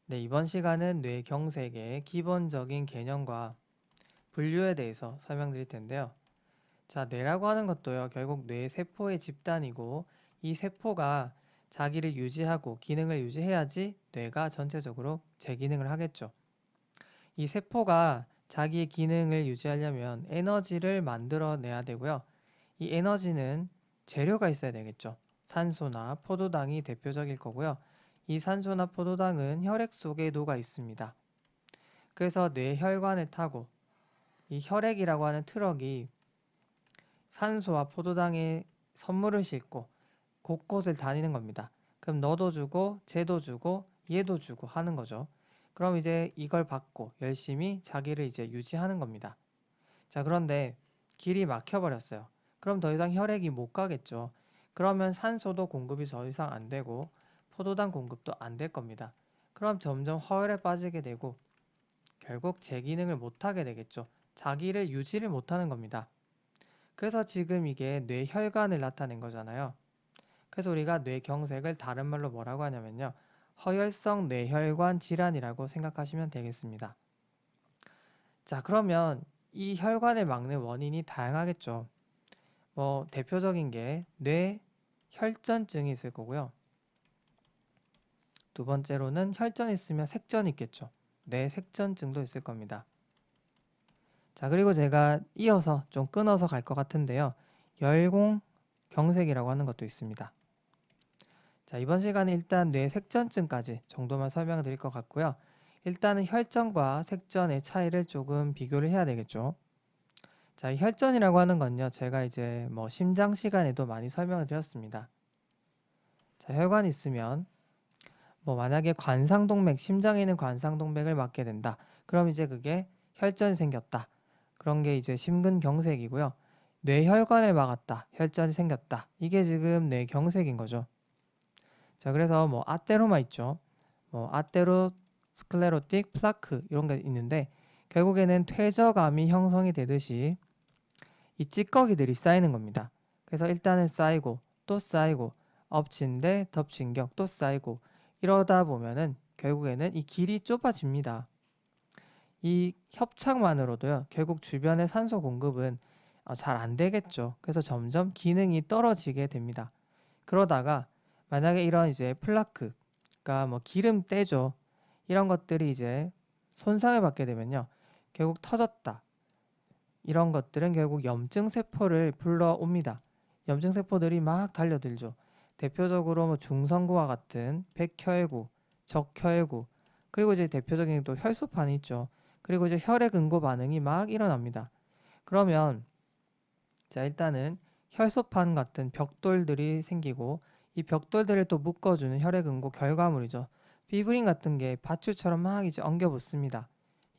네, 이번 시간은 뇌경색의 기본적인 개념과 분류에 대해서 설명드릴 텐데요. 자, 뇌라고 하는 것도요, 결국 뇌 세포의 집단이고 이 세포가 자기를 유지하고 기능을 유지해야지 뇌가 전체적으로 제 기능을 하겠죠. 이 세포가 자기의 기능을 유지하려면 에너지를 만들어내야 되고요. 이 에너지는 재료가 있어야 되겠죠. 산소나 포도당이 대표적일 거고요. 이 산소나 포도당은 혈액 속에 녹아 있습니다. 그래서 뇌혈관을 타고 이 혈액이라고 하는 트럭이 산소와 포도당의 선물을 싣고 곳곳을 다니는 겁니다. 그럼 너도 주고 쟤도 주고 얘도 주고 하는 거죠. 그럼 이제 이걸 받고 열심히 자기를 이제 유지하는 겁니다. 자, 그런데 길이 막혀버렸어요. 그럼 더 이상 혈액이 못 가겠죠. 그러면 산소도 공급이 더 이상 안 되고 포도당 공급도 안 될 겁니다. 그럼 점점 허혈에 빠지게 되고 결국 제 기능을 못하게 되겠죠. 자기를 유지를 못하는 겁니다. 그래서 지금 이게 뇌혈관을 나타낸 거잖아요. 그래서 우리가 뇌경색을 다른 말로 뭐라고 하냐면요. 허혈성 뇌혈관 질환이라고 생각하시면 되겠습니다. 자, 그러면 이 혈관을 막는 원인이 다양하겠죠. 뭐 대표적인 게 뇌혈전증이 있을 거고요. 두 번째로는 혈전이 있으면 색전이 있겠죠. 뇌색전증도 있을 겁니다. 자, 그리고 제가 이어서 좀 끊어서 갈 것 같은데요. 열공경색이라고 하는 것도 있습니다. 자, 이번 시간에 일단 뇌색전증까지 정도만 설명을 드릴 것 같고요. 일단은 혈전과 색전의 차이를 조금 비교를 해야 되겠죠. 자, 이 혈전이라고 하는 건요. 제가 이제 뭐 심장 시간에도 많이 설명을 드렸습니다. 자, 혈관이 있으면 뭐 만약에 관상동맥, 심장에 있는 관상동맥을 막게 된다. 그럼 이제 그게 혈전이 생겼다. 그런 게 이제 심근경색이고요. 뇌혈관을 막았다. 혈전이 생겼다. 이게 지금 뇌경색인 거죠. 자, 그래서 뭐 아테로마 있죠. 뭐 아테로스클레로틱 플라크 이런 게 있는데 결국에는 퇴저감이 형성이 되듯이 이 찌꺼기들이 쌓이는 겁니다. 그래서 일단은 쌓이고 또 쌓이고 엎친 데 덮친 격 또 쌓이고 이러다 보면은 결국에는 이 길이 좁아집니다. 이 협착만으로도요, 결국 주변의 산소 공급은 잘 안 되겠죠. 그래서 점점 기능이 떨어지게 됩니다. 그러다가 만약에 이런 이제 플라크, 그러니까 뭐 기름때죠. 이런 것들이 이제 손상을 받게 되면요, 결국 터졌다. 이런 것들은 결국 염증 세포를 불러옵니다. 염증 세포들이 막 달려들죠. 대표적으로 뭐 중성구와 같은 백혈구, 적혈구, 그리고 이제 대표적인 또 혈소판이 있죠. 그리고 이제 혈액 응고 반응이 막 일어납니다. 그러면 자, 일단은 혈소판 같은 벽돌들이 생기고 이 벽돌들을 또 묶어주는 혈액 응고 결과물이죠. 피브린 같은 게 밧줄처럼 막 이제 엉겨 붙습니다.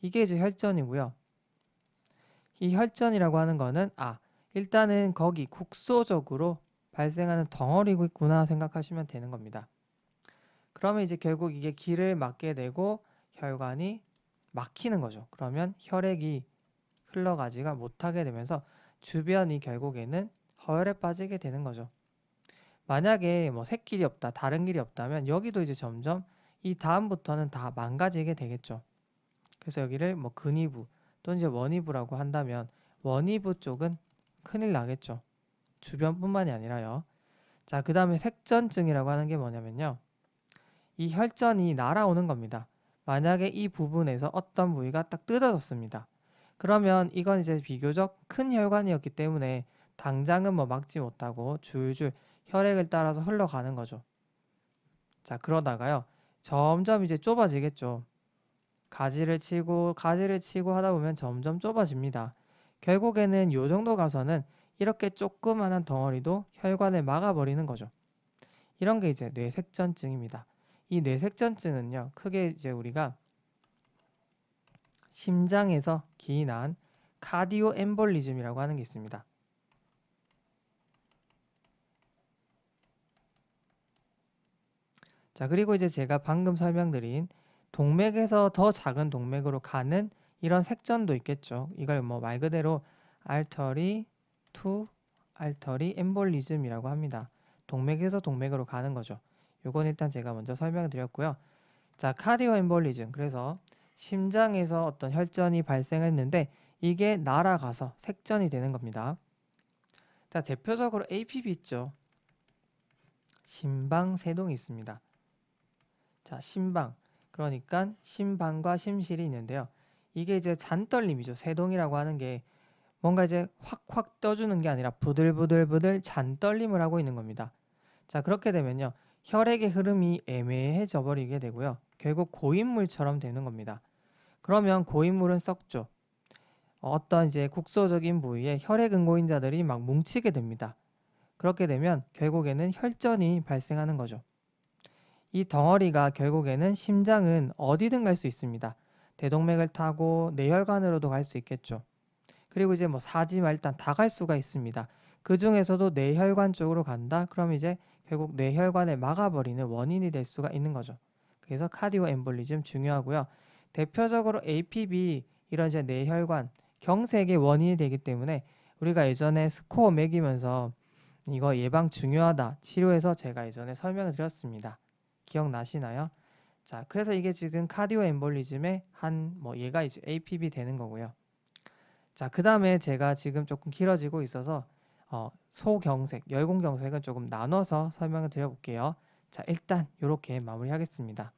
이게 이제 혈전이고요. 이 혈전이라고 하는 거는 일단은 거기 국소적으로 발생하는 덩어리고 있구나 생각하시면 되는 겁니다. 그러면 이제 결국 이게 길을 막게 되고 혈관이 막히는 거죠. 그러면 혈액이 흘러가지가 못하게 되면서 주변이 결국에는 허혈에 빠지게 되는 거죠. 만약에 뭐 새길이 없다, 다른 길이 없다면 여기도 이제 점점 이 다음부터는 다 망가지게 되겠죠. 그래서 여기를 뭐 근위부 또는 이제 원위부라고 한다면 원위부 쪽은 큰일 나겠죠. 주변뿐만이 아니라요. 자, 그 다음에 색전증이라고 하는 게 뭐냐면요. 이 혈전이 날아오는 겁니다. 만약에 이 부분에서 어떤 부위가 딱 뜯어졌습니다. 그러면 이건 이제 비교적 큰 혈관이었기 때문에 당장은 뭐 막지 못하고 줄줄 혈액을 따라서 흘러가는 거죠. 자, 그러다가요. 점점 이제 좁아지겠죠. 가지를 치고 하다 보면 점점 좁아집니다. 결국에는 요 정도 가서는 이렇게 조그만한 덩어리도 혈관을 막아버리는 거죠. 이런 게 이제 뇌색전증입니다. 이 뇌색전증은요, 크게 이제 우리가 심장에서 기인한 카디오 엠볼리즘이라고 하는 게 있습니다. 자, 그리고 이제 제가 방금 설명드린 동맥에서 더 작은 동맥으로 가는 이런 색전도 있겠죠. 이걸 뭐 말 그대로 알터리 투 알터리 엠볼리즘이라고 합니다. 동맥에서 동맥으로 가는 거죠. 요건 일단 제가 먼저 설명을 드렸고요. 자, 카디오 엠볼리즘. 그래서 심장에서 어떤 혈전이 발생했는데 이게 날아가서 색전이 되는 겁니다. 자, 대표적으로 APB 있죠. 심방세동이 있습니다. 자, 심방. 그러니까 심방과 심실이 있는데요. 이게 이제 잔떨림이죠. 세동이라고 하는 게 뭔가 이제 확확 떠주는 게 아니라 부들부들부들 잔떨림을 하고 있는 겁니다. 자, 그렇게 되면요. 혈액의 흐름이 애매해져 버리게 되고요. 결국 고인물처럼 되는 겁니다. 그러면 고인물은 썩죠. 어떤 이제 국소적인 부위에 혈액 응고인자들이 막 뭉치게 됩니다. 그렇게 되면 결국에는 혈전이 발생하는 거죠. 이 덩어리가 결국에는 심장은 어디든 갈 수 있습니다. 대동맥을 타고 뇌혈관으로도 갈 수 있겠죠. 그리고 이제 뭐 사지 말단 다 갈 수가 있습니다. 그 중에서도 뇌혈관 쪽으로 간다? 그럼 이제 결국 뇌혈관을 막아버리는 원인이 될 수가 있는 거죠. 그래서 카디오 엠볼리즘 중요하고요. 대표적으로 APB 이런 이제 뇌혈관 경색의 원인이 되기 때문에 우리가 예전에 스코어 매기면서 이거 예방 중요하다 치료해서 제가 예전에 설명을 드렸습니다. 기억나시나요? 자, 그래서 이게 지금 카디오 엠볼리즘의 한 뭐 얘가 이제 APB 되는 거고요. 자, 그 다음에 제가 지금 조금 길어지고 있어서 소경색, 열공경색은 조금 나눠서 설명을 드려볼게요. 자, 일단 이렇게 마무리하겠습니다.